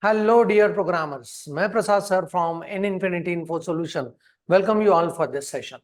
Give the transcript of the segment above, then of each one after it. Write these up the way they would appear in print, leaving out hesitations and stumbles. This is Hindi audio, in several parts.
Hello, dear programmers. मैं Prasad sir from an infinity info solution welcome you all for this session.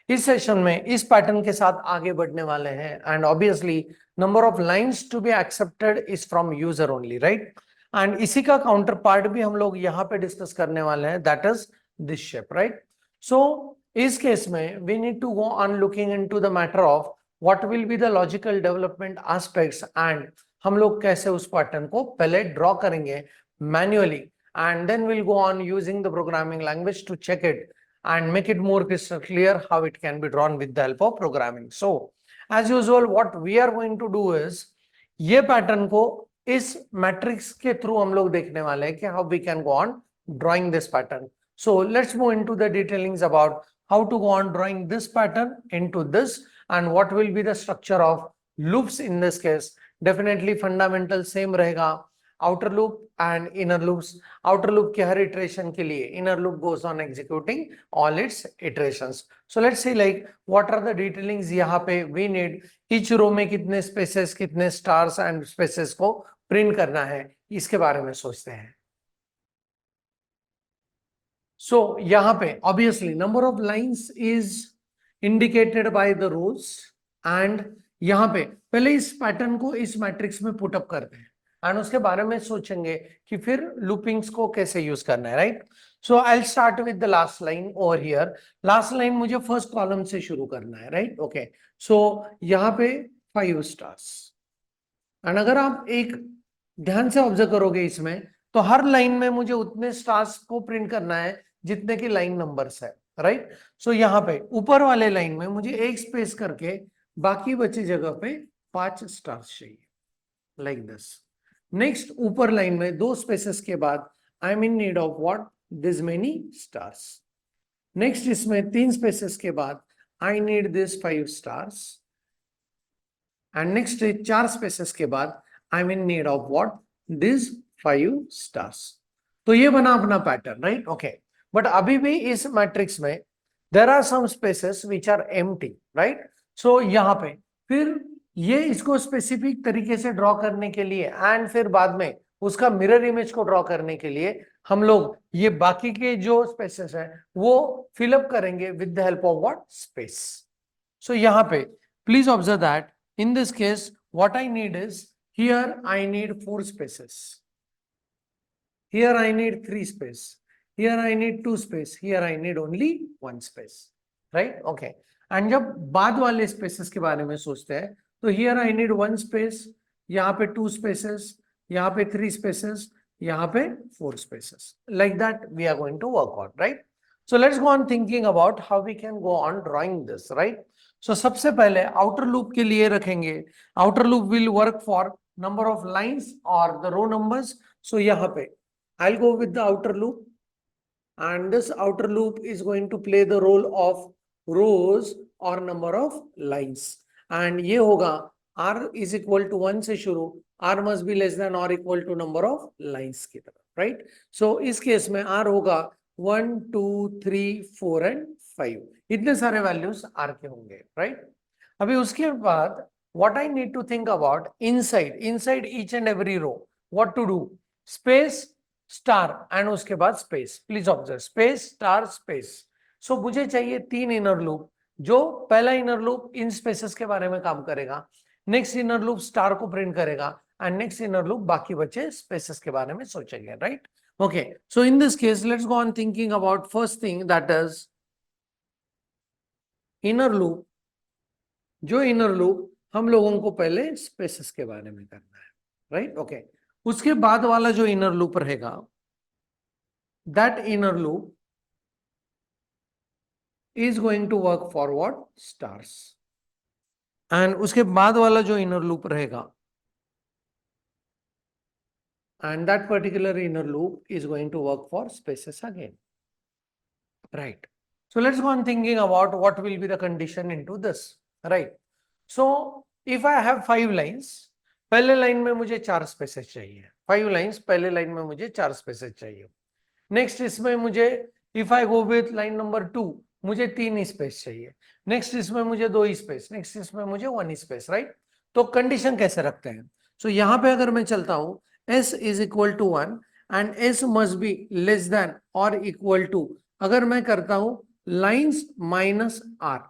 इस सेशन में इस पैटर्न के साथ आगे बढ़ने वाले हैं and obviously number of lines to be accepted is from user only, right. And इसी का काउंटर पार्ट भी हम लोग यहाँ पे डिस्कस करने वाले हैं, that is this shape, right. So इस केस में we need to go on looking into the matter of what will be the logical development aspects and हम लोग कैसे उस पैटर्न को पहले ड्रॉ करेंगे manually, and then we'll go on using the programming language to check it and make it more crystal clear how it can be drawn with the help of programming. So as usual what we are going to do is ये पैटर्न को इस मैट्रिक्स के थ्रू हम लोग देखने वाले हैं कि how we can go on drawing this pattern. So let's move into the detailings about how to go on drawing this pattern into this and what will be the structure of loops in this case. Definitely fundamental same रहेगा, outer loop and inner loops. Outer loop के हर iteration के लिए inner loop goes on executing all its iterations. So let's see like what are the detailings यहाँ पे we need. each row में कितने spaces, कितने stars and spaces को print करना है, इसके बारे में सोचते हैं. So यहाँ पे obviously number of lines is indicated by the rows and यहाँ पे पहले इस पैटर्न को इस मैट्रिक्स में पुट अप करते हैं एंड उसके बारे में सोचेंगे कि फिर लूपिंग्स को कैसे यूज करना है, right. So I will start with the last line over here. Last line मुझे फर्स्ट कॉलम से शुरू करना है, राइट। ओके, सो यहाँ पे 5 स्टार्स एंड अगर आप एक ध्यान से ऑब्जर्व करोगे इसमें तो हर लाइन में मुझे उतने स्टार्स को प्रिंट करना है जितने की लाइन नंबर्स है, राइट। सो यहाँ पे ऊपर वाले लाइन में मुझे एक स्पेस करके बाकी बची जगह पे 5 स्टार्स चाहिए, लाइक दिस। नेक्स्ट ऊपर लाइन में 2 स्पेसेस के बाद I am in need of what, this many stars. Next इसमें 3 स्पेसेस के बाद I need this 5 stars and next 4 spaces के बाद I am in need of what, this 5 stars. तो ये बना अपना पैटर्न, राइट। ओके, बट अभी भी इस मैट्रिक्स में there are some spaces which are empty, right. So यहाँ पे फिर ये इसको स्पेसिफिक तरीके से ड्रॉ करने के लिए एंड फिर बाद में उसका मिरर इमेज को ड्रॉ करने के लिए हम लोग ये बाकी के जो स्पेसेस हैं वो फिलअप करेंगे with the help of what, space. So यहाँ पे please observe that in this case what I need is, here I need 4 spaces, here I need 3 space, here I need 2 space, here I need only 1 space, right. Okay, and जब बाद वाले स्पेसेस के बारे में सोचते हैं तो हियर आई नीड 1 स्पेस, यहाँ पे 2 स्पेसेस, यहाँ पे 3 स्पेसेस, यहाँ पे 4 spaces, like that we are going to work on, right. So let's go on thinking about how we can go on drawing this, right. So सबसे पहले आउटर लूप के लिए रखेंगे, outer loop will work for number of lines और द रो नंबर्स। सो यहाँ पे I will go with the outer loop and this outer loop is going to play the role of rows or number of lines and ये होगा r is equal to 1 से शुरू, r must be less than or equal to number of lines की तरफ, right। so इस केस में r होगा 1 2 3 4 and 5, इतने सारे वैल्यूज r के होंगे, right। अभी उसके बाद what I need to think about inside each and every row what to do, space star and उसके बाद space. Please observe space star space. So मुझे चाहिए 3 इनर लूप, जो पहला इनर लूप इन स्पेसेस के बारे में काम करेगा, नेक्स्ट इनर लूप स्टार को प्रिंट करेगा एंड नेक्स्ट इनर लूप बाकी बचे स्पेसेस के बारे में सोचेंगे, right. Okay, so in this case let's go on thinking about first thing that is inner loop. जो इनर लूप हम लोगों को पहले स्पेसेस के बारे में करना है, राइट। ओके, उसके बाद वाला जो इनर लूप रहेगा that inner loop is going to work for what, stars and उसके बाद वाला जो इनर लूप रहेगा and that particular inner loop is going to work for spaces again, right. So let's go on thinking about what will be the condition into this, right. So if I have 5 lines, पहले लाइन में मुझे 4 स्पेसेस चाहिए, 5 लाइंस पहले लाइन में मुझे 4 स्पेसेस चाहिए। नेक्स्ट इसमें मुझे if I go with line number 2 मुझे 3 स्पेस चाहिए, नेक्स्ट इसमें मुझे 2 स्पेस, नेक्स्ट इसमें मुझे 1 स्पेस, राइट। तो कंडीशन कैसे रखते हैं, सो यहाँ पे अगर मैं चलता हूं s is equal to 1 and S must be less than और इक्वल टू, अगर मैं करता हूं लाइंस माइनस आर,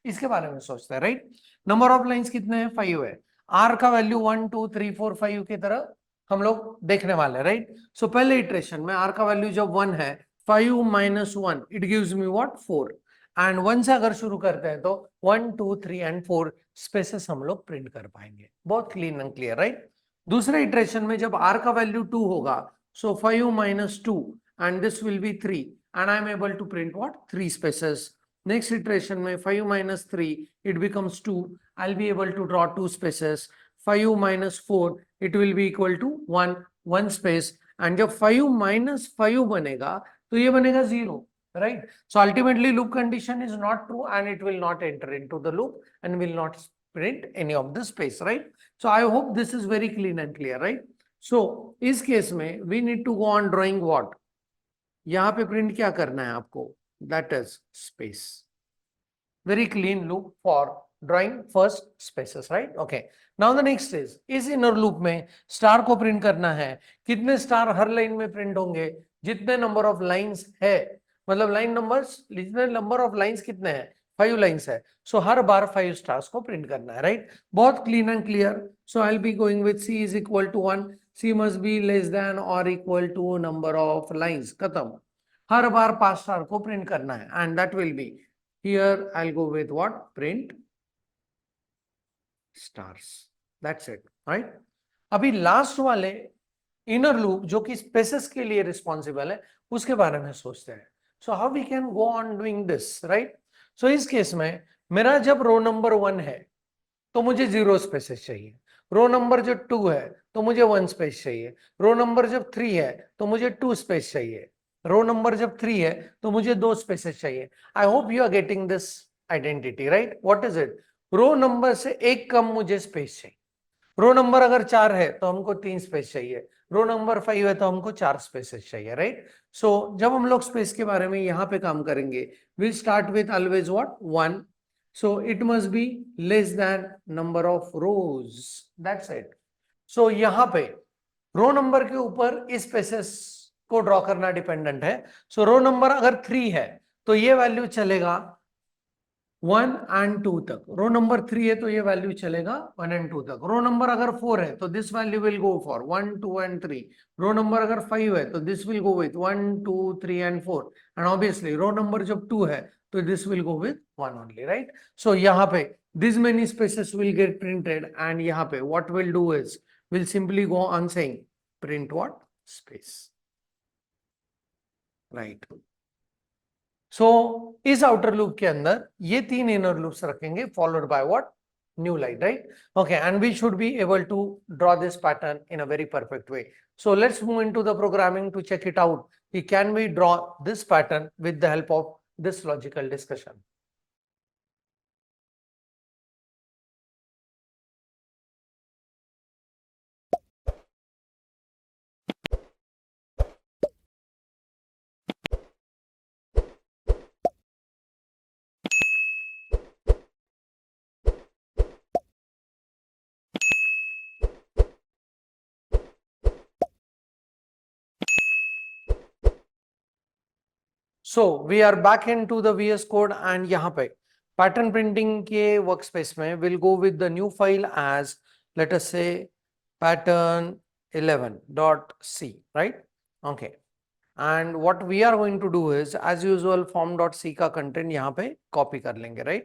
इसके बारे में सोचते हैं, राइट। नंबर ऑफ लाइंस कितने हैं, 5 है। आर का वैल्यू 1 2 3 4 5 की तरह हम लोग देखने वाले हैं, राइट। सो पहले इटरेशन में आर का वैल्यू जब 1 है, 5 minus 1 it gives me what, 4। And 1 से अगर शुरू करते हैं तो 1 2 3 एंड 4 स्पेसेस हम लोग प्रिंट कर पाएंगे, बहुत क्लीन एंड क्लियर, राइट। दूसरे इटरेशन में जब r का वैल्यू 2 होगा, so 5 minus 2 and this will be 3 and I am able to print what, 3 spaces. Next iteration में 5 minus 3 it becomes 2, I'll be able to draw 2 spaces। 5 minus 4 it will be equal to 1 space, and जब 5 minus 5 बनेगा तो ये बनेगा 0, right। So ultimately loop condition is not true and it will not enter into the loop and will not print any of the space, right। So I hope this is very clean and clear, right। So इस केस में we need to go on drawing what, यहाँ पे प्रिंट क्या करना है आपको, that is space। Very clean loop for drawing first spaces, right। Okay, now the next is इस inner loop में स्टार को प्रिंट करना है। कितने स्टार हर लाइन में प्रिंट होंगे, जितने नंबर ऑफ लाइंस है, मतलब लाइन नंबर्स, जितने नंबर ऑफ लाइंस कितने हैं, 5 लाइंस है। सो हर बार 5 स्टार्स को प्रिंट करना है, राइट। बहुत clean and clear. So I will be going with c is equal to 1, c must be less than और equal to number of lines, खत्म। हर बार 5 स्टार को प्रिंट करना है and that will be, here I'll go with what, print stars, that's it, right। अभी लास्ट वाले इनर लूप जो कि स्पेसेस के लिए रिस्पॉन्सिबल है, उसके बारे में सोचते हैं। So how we can go on doing this, right. So इस केस में मेरा जब रो नंबर 1 है तो मुझे 0 स्पेसेस चाहिए, रो नंबर जो 2 है तो मुझे 1 स्पेस चाहिए, रो नंबर जब 3 है तो मुझे 2 स्पेस चाहिए, रो नंबर जब 3 है तो मुझे 2 स्पेसेस चाहिए। I hope you are getting this identity, right. What is it, row number से एक कम मुझे स्पेस चाहिए। रो नंबर अगर 4 है तो हमको 3 स्पेस चाहिए, रो नंबर 5 है तो हमको 4 स्पेसेस चाहिए, राइट। सो जब हम लोग स्पेस के बारे में यहां पे काम करेंगे, will start with always what, 1। So it must be less than number of rows, that's it। So यहाँ पे रो नंबर के ऊपर इस स्पेसेस को ड्रॉ करना डिपेंडेंट है। सो रो नंबर अगर 3 है तो ये वैल्यू चलेगा 1 एंड 2 तक, रो नंबर 3 है तो ये वैल्यू चलेगा 1 एंड 2 तक। रो नंबर अगर 4 है तो this value will go for 1 2 and 3। Row number अगर 5 है तो this will go with 1 2 3 and 4, and obviously row number जब 2 है तो this will go with 1 only, right. So यहाँ पे this many spaces will get printed and यहाँ पे what will do is will simply go on saying print what, space, right. So इस आउटर लूप के अंदर ये 3 इनर लूप्स रखेंगे, followed by what, new line, right. Okay, and we should be able to draw this pattern in a very perfect way. So let's move into the programming to check it out कि can we draw this pattern with the help of this logical discussion. So we are back into the VS code and यहाँ पे पैटर्न प्रिंटिंग के वर्कस्पेस में will go with the new file as let us say pattern11.c, right। okay, and what we are going to do is as usual form.c का कंटेंट यहाँ पे कॉपी कर लेंगे, right।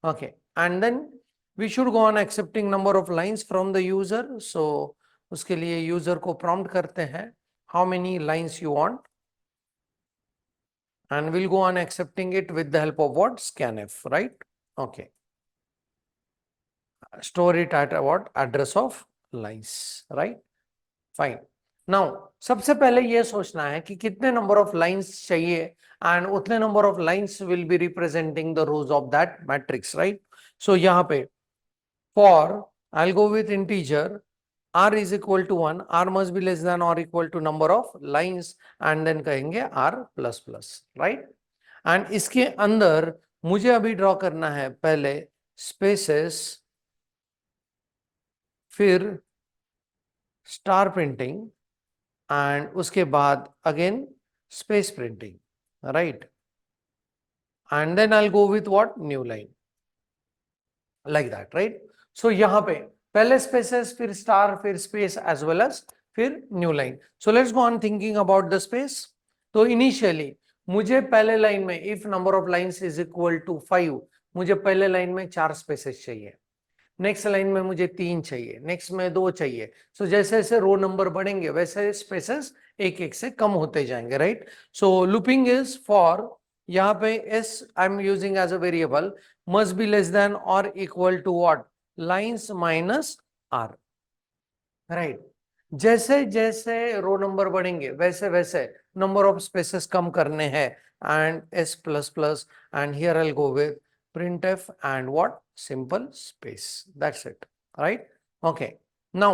okay, and then we should go on accepting number of lines from the user। so उसके लिए यूजर को प्रॉम्प्ट करते हैं how many lines you want, and we'll go on accepting it with the help of what, scanf, right। okay, store it at what, address of lines, right। Fine. Now सबसे पहले ये सोचना है कि कितने नंबर ऑफ लाइंस चाहिए एंड उतने number of lines will be representing the rows of that matrix, right. So यहाँ पे for I will go with integer r is equal to 1, r must be less than और equal to number of lines and then कहेंगे r plus plus, right. And इसके अंदर मुझे अभी ड्रॉ करना है पहले स्पेसेस, फिर स्टार प्रिंटिंग एंड उसके बाद again space printing, right, and then I will go with what, new line, like that, right. So यहां पे पहले स्पेसेस, फिर स्टार, फिर स्पेस एज वेल एज फिर new line. So let's go on thinking about the space. तो इनिशियली मुझे पहले लाइन में if number of lines is equal to 5, मुझे पहले लाइन में 4 स्पेसेस चाहिए, नेक्स्ट लाइन में मुझे 3 चाहिए, नेक्स्ट में 2 चाहिए। सो जैसे जैसे रो नंबर बढ़ेंगे वैसे स्पेसेस एक एक से कम होते जाएंगे, right. So looping is for, यहाँ पे as I am using as a variable, must be less than और equal to what, lines minus r, right. जैसे जैसे रो नंबर बढ़ेंगे वैसे वैसे नंबर ऑफ स्पेसेस कम करने हैं, and S plus plus, and here I will go with printf and what, simple space, that's it, right? Okay, now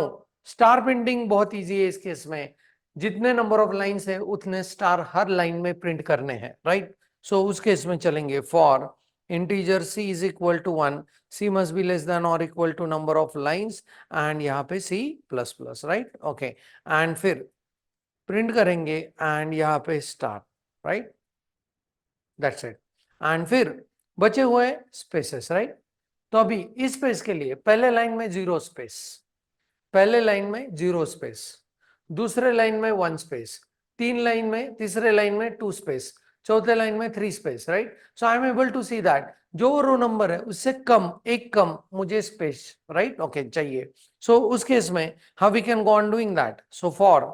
star printing बहुत इजी है इस केस में, जितने नंबर ऑफ लाइंस है उतने स्टार हर लाइन में प्रिंट करने हैं, राइट। सो उस केस में चलेंगे for integer c is equal to 1, c must be less than or equal to number of lines, and यहाँ पे c plus plus, right. Okay, and फिर प्रिंट करेंगे एंड यहाँ पे star, right, that's it. And फिर बचे हुए स्पेसेस, राइट। तो अभी इस स्पेस के लिए पहले लाइन में 0 स्पेस, पहले लाइन में 0 स्पेस, दूसरे लाइन में 1 स्पेस, तीसरे लाइन में 2 स्पेस, चौथे लाइन में 3 space, right. So I am able to see that जो रो नंबर है उससे कम, एक कम मुझे स्पेस, राइट, ओके, चाहिए। सो उस केस में how we can go on doing that. So for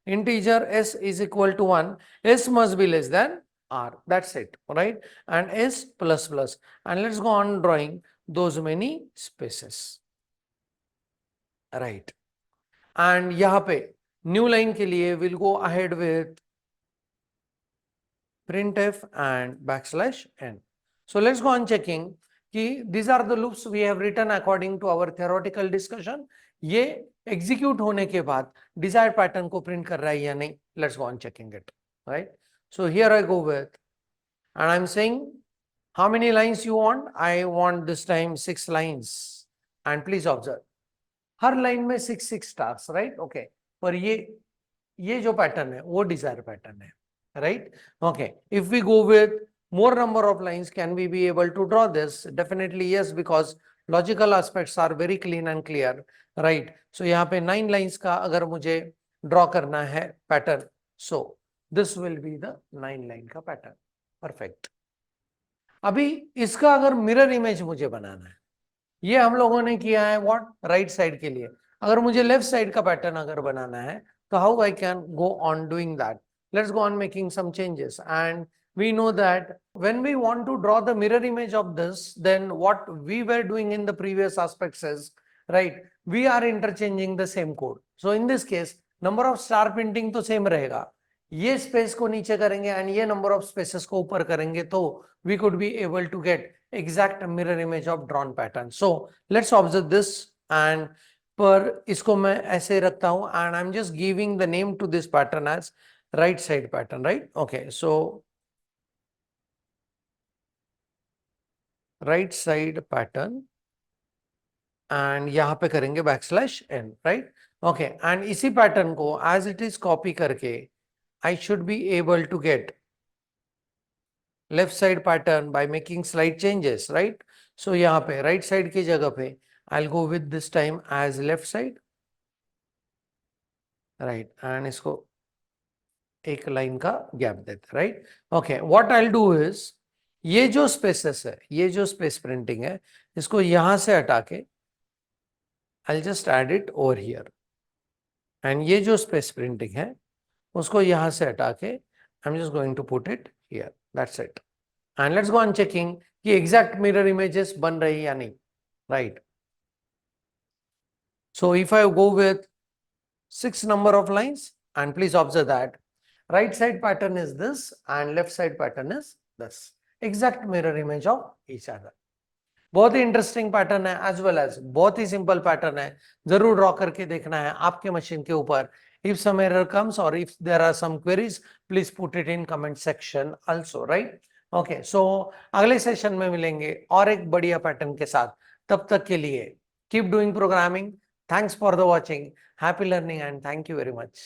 integer s is equal to 1, s must be less than r, that's it, right, and s plus plus, and let's go on drawing those many spaces, right। And यहां पे न्यू लाइन के लिए will go ahead with printf and backslash n. So let's go on checking कि these are the loops we have written according to our theoretical discussion. ये एग्जीक्यूट होने के बाद डिजायर्ड पैटर्न को प्रिंट कर रहा है या नहीं, let's go on checking it, right. So here I go with, and I am saying how many lines you want, I want this time 6 lines, and please observe her line में 6 स्टार्स, राइट, ओके। पर ये जो पैटर्न है वो डिजायर पैटर्न है, right, okay. If we go with more number of lines, can we be able to draw this? Definitely yes, because logical aspects are very clean and clear, right? So यहाँ पे 9 lines का अगर मुझे draw करना है pattern, so this will be the 9 line का पैटर्न, perfect। अभी इसका अगर मिरर इमेज मुझे बनाना है, ये हम लोगों ने किया है व्हाट, राइट साइड के लिए। अगर मुझे लेफ्ट साइड का पैटर्न अगर बनाना है तो how I can go on doing that, let's go on making some changes. And we know that when we want to draw the mirror image of this, then what we were doing in the previous aspects is, right, we are interchanging the same code. So in this case number of star printing तो same रहेगा, ये स्पेस को नीचे करेंगे एंड ये नंबर ऑफ स्पेसेस को ऊपर करेंगे, तो we could be able to get exact mirror image of drawn pattern. So let's observe this, and पर इसको मैं ऐसे रखता हूं, and I'm just giving the name to this pattern as right side pattern, right? Okay, so right side pattern, and यहाँ पे करेंगे \n, right? Okay, and इसी पैटर्न को as it is copy करके I should be able to get left side pattern by making slight changes, right? So यहाँ पे right side की जगह पे I'll go with this time as left side, right, and इसको एक लाइन का गैप देते, right. Okay, what I will do is, ये जो स्पेसेस है, ये जो स्पेस प्रिंटिंग है, इसको यहां से हटा के I will just add it over here, and ये जो स्पेस प्रिंटिंग है उसको यहां से हटा के I am just going to put it here, that's it. And let's go on checking कि एग्जैक्ट मिरर इमेजेस बन रही या नहीं, right. So if I go with 6 number of lines, and please observe that right side pattern is this and left side pattern is this, exact mirror image of each other। बहुत ही इंटरेस्टिंग पैटर्न है एज वेल एज बहुत ही सिंपल पैटर्न है, जरूर ड्रॉ करके देखना है आपके मशीन के ऊपर। इफ सम एरर कम्स और if there are some queries, please put it in comment section also, right. Okay, so अगले सेशन में मिलेंगे और एक बढ़िया पैटर्न के साथ, तब तक के लिए keep doing programming. Thanks for the watching, happy learning, and thank you very much।